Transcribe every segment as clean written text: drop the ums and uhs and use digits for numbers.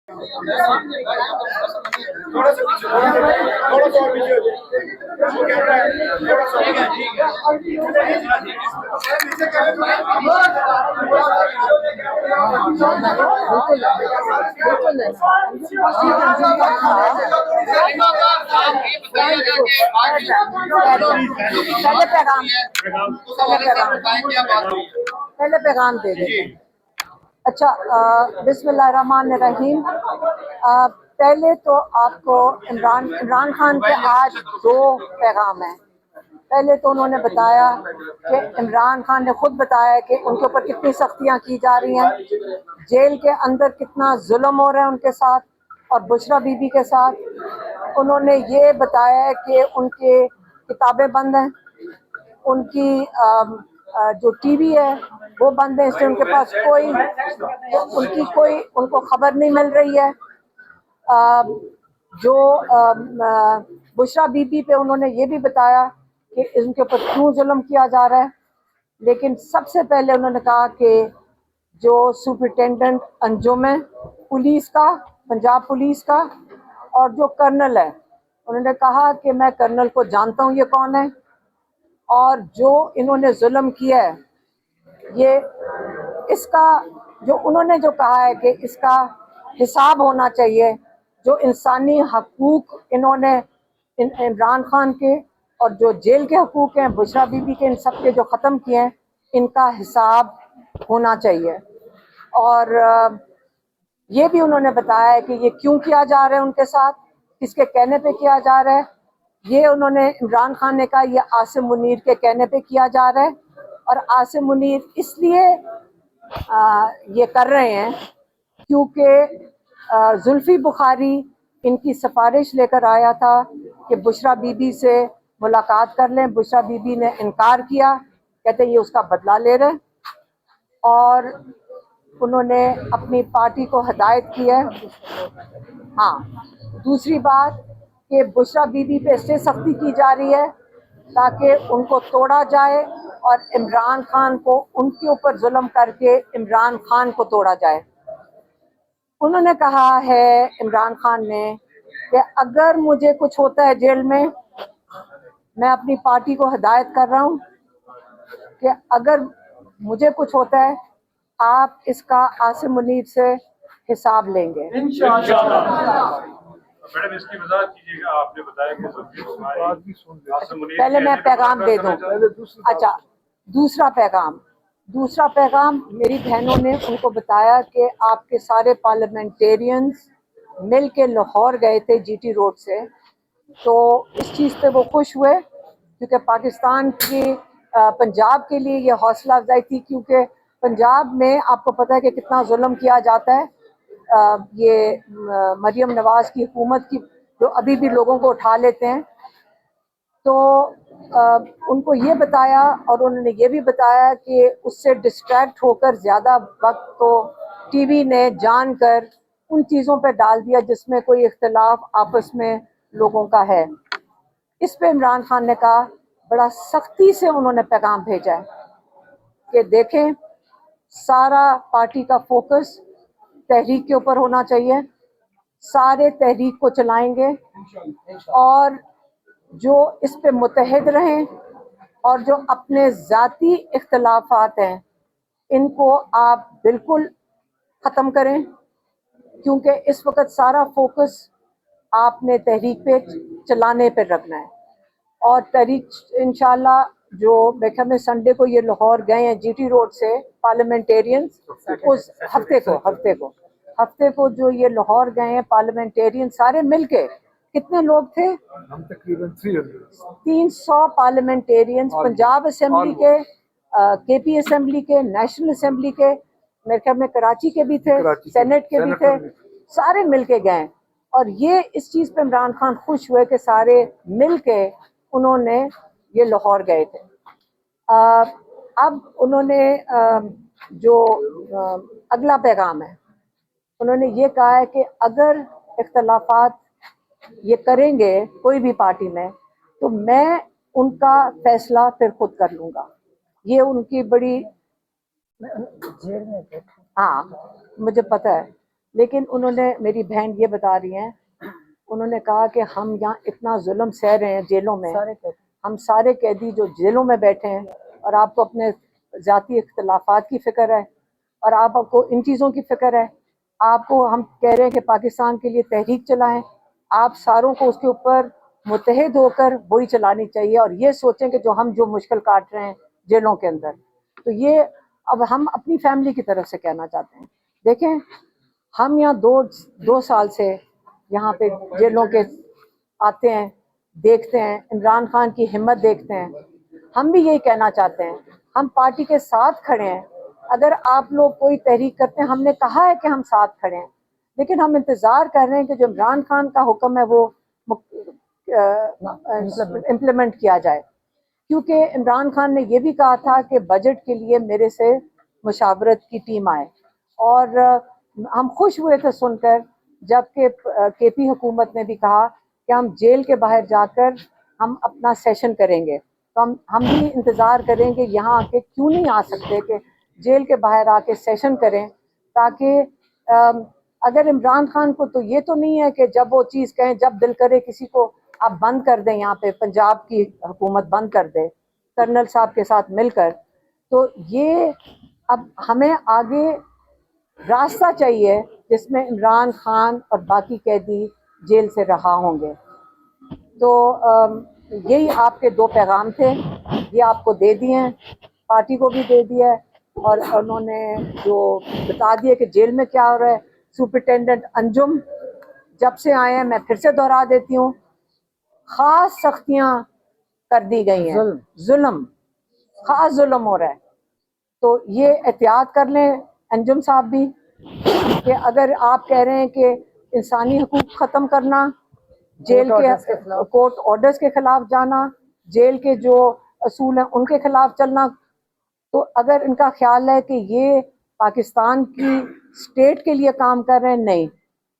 थोड़ा सा पीछे, थोड़ा सा और पीछे हो जाए। वो कैमरा है, थोड़ा सा ठीक है, ठीक है। पहले पैगाम दे दें। अच्छा, बिस्मिल्लाहिर्रहमानिर्रहीम। पहले तो आपको इमरान खान के आज दो पैगाम हैं। पहले तो उन्होंने बताया कि इमरान खान ने खुद बताया कि उनके ऊपर कितनी सख्तियां की जा रही हैं, जेल के अंदर कितना जुल्म हो रहा है उनके साथ और बुशरा बीबी के साथ। उन्होंने ये बताया कि उनके किताबें बंद हैं, उनकी जो टीवी है वो बंद है, इसलिए उनके पास उनको खबर नहीं मिल रही है। जो बुशरा बीबी पे उन्होंने ये भी बताया कि इनके ऊपर क्यों जुल्म किया जा रहा है। लेकिन सबसे पहले उन्होंने कहा कि जो सुपरिटेंडेंट अंजुम है पुलिस का, पंजाब पुलिस का, और जो कर्नल है, उन्होंने कहा कि मैं कर्नल को जानता हूँ ये कौन है, और जो इन्होंने जुल्म किया है ये इसका जो उन्होंने जो कहा है कि इसका हिसाब होना चाहिए। जो इंसानी हकूक़ इन्होंने इमरान खान के और जो जेल के हकूक़ हैं बुशरा बीबी के, इन सब के जो ख़त्म किए हैं, इनका हिसाब होना चाहिए। और ये भी उन्होंने बताया है कि ये क्यों किया जा रहा है उनके साथ, किसके कहने पे किया जा रहा है। ये उन्होंने इमरान खान ने कहा ये आसिम मुनीर के कहने पे किया जा रहा है, और आसिम मुनीर इसलिए ये कर रहे हैं क्योंकि जुल्फी बुखारी इनकी सिफारिश लेकर आया था कि बुशरा बीबी से मुलाकात कर लें। बुशरा बीबी ने इनकार किया, कहते ये उसका बदला ले रहे हैं, और उन्होंने अपनी पार्टी को हिदायत की है। हाँ, दूसरी बात कि बुशरा बीबी पे इससे सख्ती की जा रही है ताकि उनको तोड़ा जाए और इमरान खान को, उनके ऊपर जुल्म करके इमरान खान को तोड़ा जाए। उन्होंने कहा है इमरान खान ने कि अगर मुझे कुछ होता है जेल में, मैं अपनी पार्टी को हिदायत कर रहा हूँ कि अगर मुझे कुछ होता है आप इसका आसिम मुनीर से हिसाब लेंगे मैडम इसकी वजाहत कीजिएगा। आपने बताया कि पहले मैं पैगाम दे दूं। अच्छा, दूसरा पैगाम मेरी बहनों ने उनको बताया कि आपके सारे पार्लियामेंटेरियंस मिल के लाहौर गए थे जीटी रोड से, तो इस चीज़ पे वो खुश हुए क्योंकि पाकिस्तान की पंजाब के लिए ये हौसला अफजाई थी, क्योंकि पंजाब में आपको पता है कि कितना जुल्म किया जाता है। ये मरियम नवाज की हुकूमत की जो अभी भी लोगों को उठा लेते हैं, तो उनको ये बताया, और उन्होंने ये भी बताया कि उससे डिस्ट्रैक्ट होकर ज़्यादा वक्त तो टीवी ने जानकर उन चीज़ों पे डाल दिया जिसमें कोई इख्तिलाफ आपस में लोगों का है। इस पे इमरान खान ने कहा, बड़ा सख्ती से उन्होंने पैगाम भेजा है कि देखें सारा पार्टी का फोकस तहरीक के ऊपर होना चाहिए, सारे तहरीक को चलाएंगे और जो इस पे मुतहद रहें, और जो अपने ज़ाती इख्तिलाफात हैं इनको आप बिल्कुल ख़त्म करें, क्योंकि इस वक्त सारा फोकस आपने तहरीक पे चलाने पे रखना है। और तहरीक इंशाल्लाह जो मेरे में संडे को ये लाहौर गए हैं जीटी रोड से पार्लियामेंटेरियंस, उस हफ्ते को जो ये लाहौर गए हैं पार्लियामेंटेरियन सारे मिलके, कितने लोग थे? हम तकरीबन 300 पार्लियामेंटेरियंस, पंजाब असेंबली के, केपी असेंबली के, नेशनल असेंबली के, मेरे ख्याल में कराची के भी थे, सेनेट के भी थे, सारे मिलके गए। और ये इस चीज़ पे इमरान खान खुश हुए कि सारे मिलके उन्होंने ये लाहौर गए थे। अब उन्होंने जो अगला पैगाम है, उन्होंने ये कहा है कि अगर इख्तलाफात ये करेंगे कोई भी पार्टी में, तो मैं उनका फैसला फिर खुद कर लूँगा। ये उनकी बड़ी, हाँ मुझे पता है, लेकिन उन्होंने, मेरी बहन ये बता रही हैं, उन्होंने कहा कि हम यहाँ इतना जुल्म सह रहे हैं जेलों में, हम सारे कैदी जो जेलों में बैठे हैं, और आपको अपने ज़ाती इख्तलाफात की फ़िक्र है और आपको इन चीज़ों की फ़िक्र है, आपको हम कह रहे हैं कि पाकिस्तान के लिए तहरीक चलाएं, आप सारों को उसके ऊपर मुत्तहिद होकर वही चलानी चाहिए, और ये सोचें कि जो हम जो मुश्किल काट रहे हैं जेलों के अंदर, तो ये अब हम अपनी फैमिली की तरफ से कहना चाहते हैं। देखें, हम यहाँ दो साल से यहाँ पे जेलों के आते हैं, देखते हैं, इमरान खान की हिम्मत देखते हैं। हम भी यही कहना चाहते हैं, हम पार्टी के साथ खड़े हैं। अगर आप लोग कोई तहरीक करते हैं, हमने कहा है कि हम साथ खड़े हैं, लेकिन हम इंतज़ार कर रहे हैं कि जो इमरान खान का हुक्म है वो इम्प्लीमेंट किया जाए, क्योंकि इमरान खान ने ये भी कहा था कि बजट के लिए मेरे से मुशावरत की टीम आए, और हम खुश हुए थे सुनकर जबकि केपी हुकूमत ने भी कहा कि हम जेल के बाहर जाकर हम अपना सेशन करेंगे। तो हम भी इंतज़ार करेंगे यहाँ आके, क्यों नहीं आ सकते कि जेल के बाहर आके सेशन करें, ताकि अगर इमरान खान को, तो ये तो नहीं है कि जब वो चीज़ कहें, जब दिल करे किसी को आप बंद कर दें, यहाँ पे पंजाब की हुकूमत बंद कर दे कर्नल साहब के साथ मिलकर। तो ये अब हमें आगे रास्ता चाहिए जिसमें इमरान खान और बाकी कैदी जेल से रहा होंगे। तो यही आपके दो पैगाम थे, ये आपको दे दिए हैं, पार्टी को भी दे दिया है, और उन्होंने जो बता दिया कि जेल में क्या हो रहा है। सुपरिटेंडेंट अंजुम जब से आए हैं, मैं फिर से दोहरा देती हूँ, खास सख्तियाँ कर दी गई हैं, जुल्म, खास जुल्म हो रहा है। तो ये एहतियात कर लें अंजुम साहब भी, कि अगर आप कह रहे हैं कि इंसानी हकूक ख़त्म करना, जेल के कोर्ट ऑर्डर्स के खिलाफ जाना, जेल के जो असूल हैं उनके खिलाफ चलना, तो अगर इनका ख्याल है कि ये पाकिस्तान की स्टेट के लिए काम कर रहे हैं, नहीं,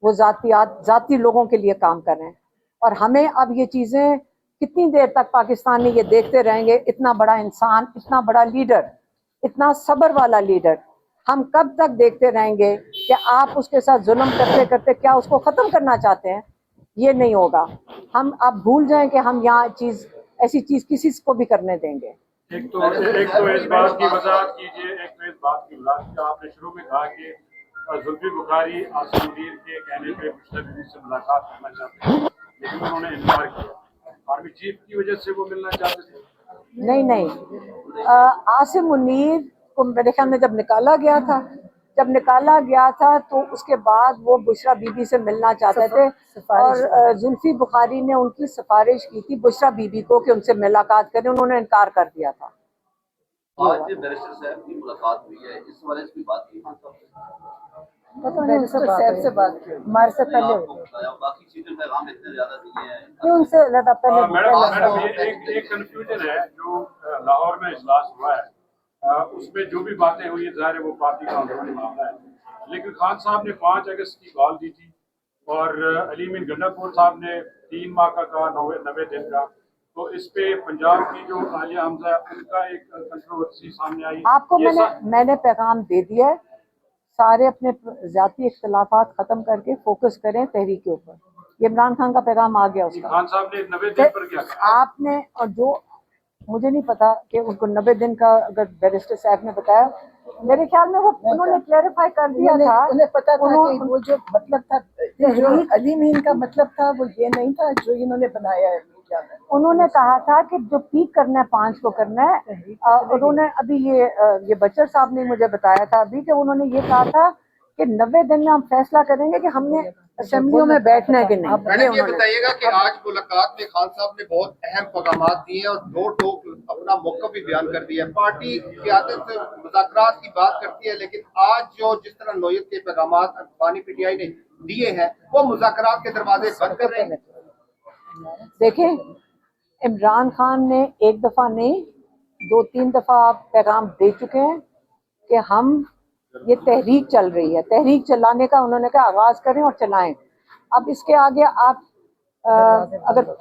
वो ज़ाती लोगों के लिए काम कर रहे हैं। और हमें अब ये चीज़ें, कितनी देर तक पाकिस्तान में ये देखते रहेंगे, इतना बड़ा इंसान, इतना बड़ा लीडर, इतना सब्र वाला लीडर, हम कब तक देखते रहेंगे कि आप उसके साथ जुल्म करते करते क्या उसको ख़त्म करना चाहते हैं? ये नहीं होगा। हम आप भूल जाएं कि हम यहाँ ऐसी चीज़ किसी को भी करने देंगे। एक तो इस बात की वजाहत कीजिए, एक तो इस बात की वजाहत की, आपने शुरू में कहा कि जुल्फी बुखारी आसिम मुनीर के कहने पे पिछले दिन से मुलाकात करना चाहते हैं, लेकिन उन्होंने इनकार किया। आर्मी चीफ की वजह से वो मिलना चाहते थे? नहीं, आसिम मुनीर को मेरे ख्याल में जब निकाला गया था तो उसके बाद वो बुशरा बीबी से मिलना चाहते थे, और जुल्फी बुखारी ने उनकी सिफारिश की थी बुशरा बीबी को कि उनसे मुलाकात करें, उन्होंने इनकार कर दिया था। आज बैरिस्टर साहब की मुलाकात हुई है, इस हवाले से भी बात की पता नहीं उनसे बात की, हमारे से पहले बाकी चीजें पैगाम इतने ज्यादा दिए हैं। क्यों उनसे ज़्यादा पहले? मैडम एक कंफ्यूजन है जो लाहौर में इजलास हुआ है, उसमें जो भी बातें हुई है, ज़ाहिर है वो पार्टी का अंदरूनी मामला है, लेकिन खान साहब ने 5 अगस्त की कॉल दी थी, और अली मीन गंडापुर साहब ने 3 माह का कहा, 90 दिन का। तो इस पे पंजाब की जो आलिया हमजा है उनका एक कंट्रोवर्सी सामने आई। आपको मैंने पैगाम दे दिया है, सारे अपने ज़ाती इख्तलाफात ख़त्म करके फोकस करें तहरीक के ऊपर। ये इमरान खान का पैगाम आ गया उसका। खान साहब ने 90 दिन पर क्या कहा? आपने, और जो मुझे नहीं पता कि उनको 90 दिन का अगर बैरिस्टर साहब ने बताया, मेरे ख्याल में वो उन्होंने क्लैरिफाई कर दिया था, उन्हें पता था कि वो जो मतलब था, जो अली मीन का मतलब था वो ये नहीं था जो इन्होंने बनाया है। उन्होंने कहा था कि जो पीक करना है 5 को करना है। उन्होंने अभी ये बच्चर साहब ने मुझे बताया था अभी कि उन्होंने ये कहा था कि 90 दिन में हम फैसला करेंगे कि हमने असेंबलियों में बैठना है कि नहीं। मैडम ये बताइएगा कि आज मुलाकात में खान साहब ने बहुत अहम पैगाम दिए हैं और दो टोक अपना मौका भी बयान कर दिया है। पार्टी क़यादत से मुज़ाकरात की बात करती है, लेकिन आज जो जिस तरह नोयत के पैगाम अफगानी पीटीआई ने दिए हैं वो मुज़ाकरात के दरवाजे बंद कर रहे हैं। देखें, इमरान खान ने एक दफ़ा नहीं 2-3 दफ़ा पैगाम दे चुके हैं कि हम, ये तहरीक चल रही है, तहरीक चलाने का उन्होंने कहा आगाज़ करें और चलाएं। अब इसके आगे आप अगर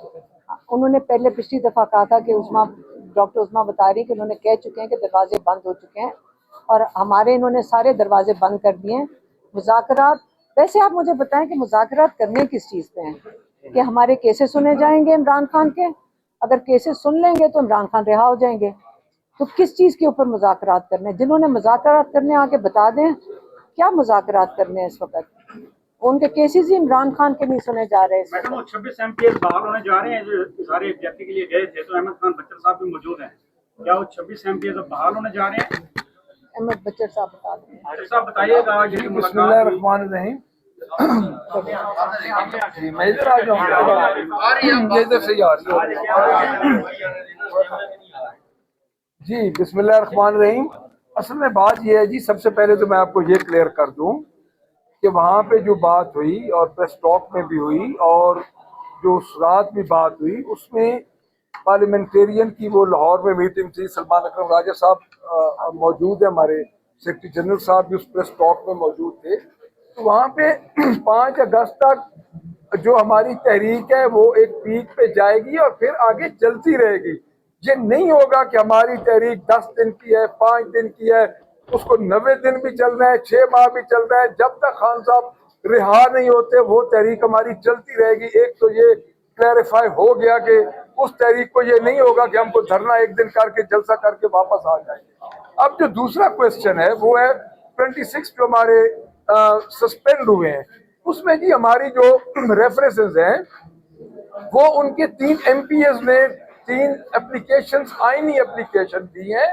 उन्होंने पहले पिछली दफ़ा कहा था कि डॉक्टर उस्मा बता रही कि उन्होंने कह चुके हैं कि दरवाजे बंद हो चुके हैं, और हमारे इन्होंने सारे दरवाजे बंद कर दिए हैं। मुज़ाकरात वैसे आप मुझे बताएं कि मुज़ाकरात करने किस चीज़ पे हैं? कि हमारे केसेस सुने जाएंगे इमरान खान के, अगर केसेस सुन लेंगे तो इमरान खान रिहा हो जाएंगे, तो किस चीज़ के ऊपर मुज़ाकरात करने हैं? जिन्होंने मुज़ाकरात करने आके बता दें क्या मुज़ाकरात करने हैं इस वक्त। उनके केसेस ही इमरान खान के नहीं सुने जा रहे इस मैडम, वो वक्त। 26 MPs बहाल होने जा रहे हैं जो सारे एग्जेक्टिव के लिए गए थे, तो अहमद खान बच्चर साहब भी मौजूद हैं। क्या वो 26 MPs अब बहाल होने जा रहे हैं? अहमद बच्चर साहब बता दें। बच्चर साहब बताइएगा। ये बिस्मिल्लाहिर्रहमानिर्रहीम। जी मैं इधर आ जाऊँ, इधर से आ रही है। जी बिस्मिल्लाहिर्रहमानिर्रहीम। असल में बात यह है जी, सबसे पहले तो मैं आपको ये क्लियर कर दूं कि वहाँ पे जो बात हुई और प्रेस टॉक में भी हुई और जो उस रात भी बात हुई, उसमें पार्लियामेंटेरियन की वो लाहौर में मीटिंग थी, सलमान अकरम राजा साहब मौजूद है, हमारे सेक्रेटरी जनरल साहब भी उस प्रेस टॉक में मौजूद थे। तो वहाँ पे 5 अगस्त तक जो हमारी तहरीक है वो एक पीक पे जाएगी और फिर आगे चलती रहेगी। ये नहीं होगा कि हमारी तहरीक 10 दिन की है, 5 दिन की है, उसको 90 दिन भी चलना है, 6 माह भी चलना है। जब तक खान साहब रिहा नहीं होते वो तहरीक हमारी चलती रहेगी। एक तो ये क्लैरिफाई हो गया कि उस तहरीक को ये नहीं होगा कि हमको धरना एक दिन करके जलसा करके वापस आ जाएंगे। अब जो दूसरा क्वेश्चन है वो है 26 जो हमारे सस्पेंड हुए हैं, उसमें जी हमारी जो रेफरेंसेस हैं वो उनके 3 MPs ने 3 एप्लीकेशंस, आईनी एप्लीकेशन दी हैं।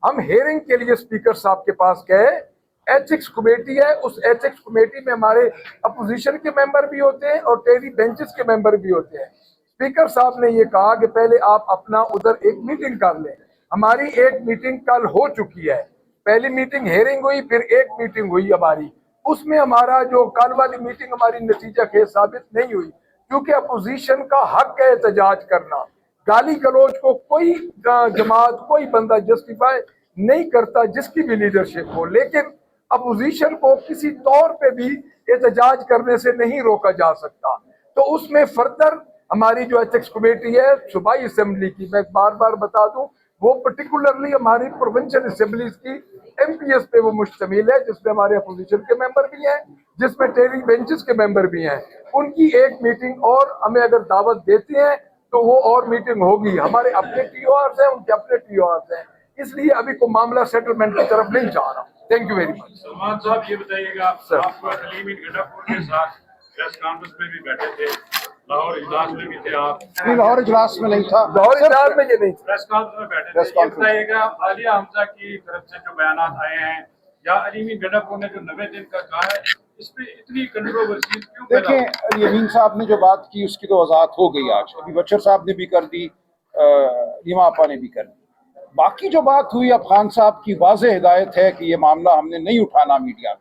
हम हेयरिंग के लिए स्पीकर साहब के पास गए, एथिक्स कमेटी है, उस एथिक्स कमेटी में हमारे अपोजिशन के मेंबर भी होते हैं और टेरी बेंचेस के मेंबर भी होते हैं। स्पीकर साहब ने ये कहा कि पहले आप अपना उधर एक मीटिंग कर लें। हमारी एक मीटिंग कल हो चुकी है, पहली मीटिंग हेयरिंग हुई, फिर एक मीटिंग हुई हमारी। उसमें हमारा जो कल वाली मीटिंग हमारी नतीजा खेज साबित नहीं हुई, क्योंकि अपोजिशन का हक है एहतजाज करना। गाली गलौज को कोई जमात, कोई बंदा जस्टिफाई नहीं करता जिसकी भी लीडरशिप हो, लेकिन अपोजिशन को किसी तौर पे भी एहतजाज करने से नहीं रोका जा सकता। तो उसमें फर्दर हमारी जो एथिक्स कमेटी है सूबाई असेंबली की, मैं बार बार बता दूं, वो पर्टिकुलरली हमारी प्रोविंशियल असेंबलीज की MPs पे वो मुश्तमिल है, जिसमें हमारे अपोजिशन के मेंबर भी हैं, जिसमें टेरी बेंचेस के मेंबर भी हैं। उनकी एक मीटिंग और हमें अगर दावत देते हैं तो वो और मीटिंग होगी। हमारे अपने TORs हैं, उनके अपने TORs हैं, इसलिए अभी को मामला सेटलमेंट की तरफ नहीं जा रहा। Thank you very much. Salman साहब ये बताइएगा, आप हलीम गंडापुर के साथ प्रेस कॉन्फ्रेंस में भी बैठे थे, लाहौर इजलास में भी थे आप? लाहौर इजलास में नहीं था, लाहौर इजलास में ये नहीं था, प्रेस कॉन्फ्रेंस में बैठे थे। ये बताइएगा, आलिया हमजा की तरफ से जो बयानात आए हैं या अलीमी गंडापुर ने जो 90 दिन का कहा है, इस पे इतनी कंट्रोवर्सी क्यों? देखें, यमीन साहब ने जो बात की उसकी तो वजाहत हो गई आज, अभी बच्चर साहब ने भी कर दी, रीमा आपा ने भी कर दी। बाकी जो बात हुई, अब खान साहब की वाज़ेह हिदायत है कि ये मामला हमने नहीं उठाना मीडिया में।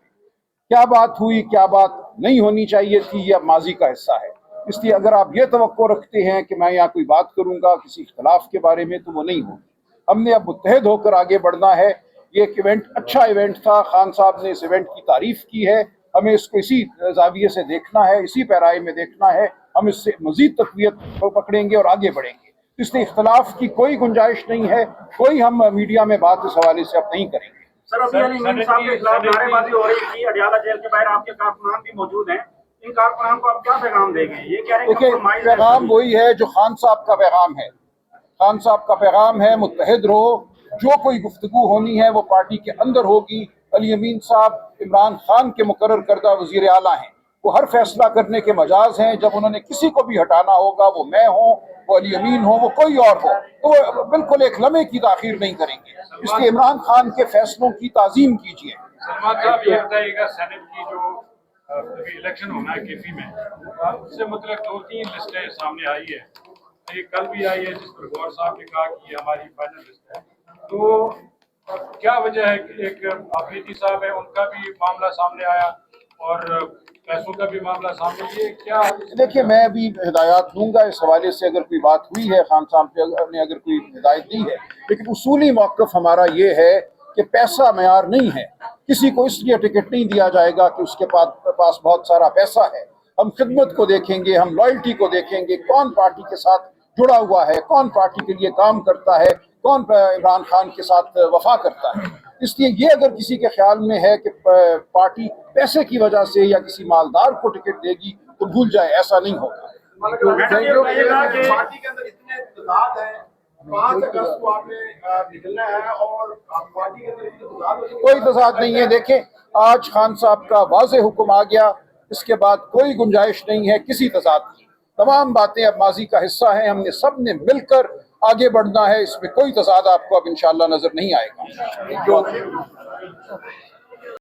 क्या बात हुई, क्या बात नहीं होनी चाहिए थी, ये अब माजी का हिस्सा है। इसलिए अगर आप ये तवक्को रखते हैं कि मैं यहाँ कोई बात करूँगा किसी इख्तलाफ के बारे में, तो वो नहीं होगी। हमने अब मुत्तहद होकर आगे बढ़ना है। ये एक इवेंट, अच्छा इवेंट था, खान साहब ने इस इवेंट की तारीफ की है, हमें इसको इसी जाविये से देखना है, इसी पैराए में देखना है। हम इससे मजीद तक़वियत पकड़ेंगे और आगे बढ़ेंगे। इसलिए इख्तलाफ की कोई गुंजाइश नहीं है, कोई हम मीडिया में बात इस हवाले से अब नहीं करेंगे। सर, अभी अलीमीन साहब के खिलाफ नारेबाजी हो रही थी, अडियाला जेल के बाहर आपके कारकुनान भी मौजूद हैं। इन कारकुनान को आप क्या पैगाम देंगे? ये कह रहे हैं देखिए, पैगाम वही है जो खान साहब का पैगाम है। खान साहब का पैगाम है मुत्तहिद रहो, जो कोई गुफ्तगू होनी है वो पार्टी के अंदर होगी। अली अमीन साहब इमरान खान के मुकर्रर करदा वज़ीर आला हैं, वो हर फैसला करने के मजाज हैं। जब उन्होंने किसी को भी हटाना होगा, वो मैं हूँ, वो अली अमीन हो, वो कोई और हो, तो वो बिल्कुल एक लम्हे की ताखीर नहीं करेंगे। इसलिए इमरान खान के फैसलों की ताज़ीम कीजिए। सलमान साहब ये बताइएगा, सेनेट की जो अभी इलेक्शन होना है केफी में, उससे मतलब 2-3 लिस्टें सामने आई है। एक कल भी आई है जिस पर गौर साहब ने कहा कि ये हमारी फाइनल लिस्ट है। तो क्या वजह है कि एक आफरीदी साहब है, उनका भी मामला सामने आया और पैसों का भी मामला सामने, ये क्या? देखिए, मैं अभी हिदायत दूंगा इस हवाले से, अगर कोई बात हुई है, खान साहब ने अगर कोई हिदायत दी है, लेकिन उसूली मौक़िफ़ हमारा ये है कि पैसा मेयार नहीं है। किसी को इसलिए टिकट नहीं दिया जाएगा कि उसके पास बहुत सारा पैसा है। हम खिदमत को देखेंगे, हम लॉयल्टी को देखेंगे, कौन पार्टी के साथ जुड़ा हुआ है, कौन पार्टी के लिए काम करता है, कौन इमरान खान के साथ वफा करता है। इसलिए ये अगर किसी के ख्याल में है कि पार्टी पैसे की वजह से या किसी मालदार को टिकट देगी तो भूल जाए, ऐसा नहीं होगा। मैडम ये बताइएगा कि पार्टी के अंदर इतने तजाद हैं, 5 अगस्त को आपने निकलना है और पार्टी के अंदर इतने तजाद हो, कोई तजाद नहीं है। देखें, आज खान साहब का वाज़ेह हुक्म आ गया, इसके बाद कोई गुंजाइश नहीं है किसी तजाद की। तमाम बातें अब माजी का हिस्सा हैं, हमने सब ने मिलकर आगे बढ़ना है, इसमें कोई तजाद आपको अब इंशाअल्लाह नजर नहीं आएगा।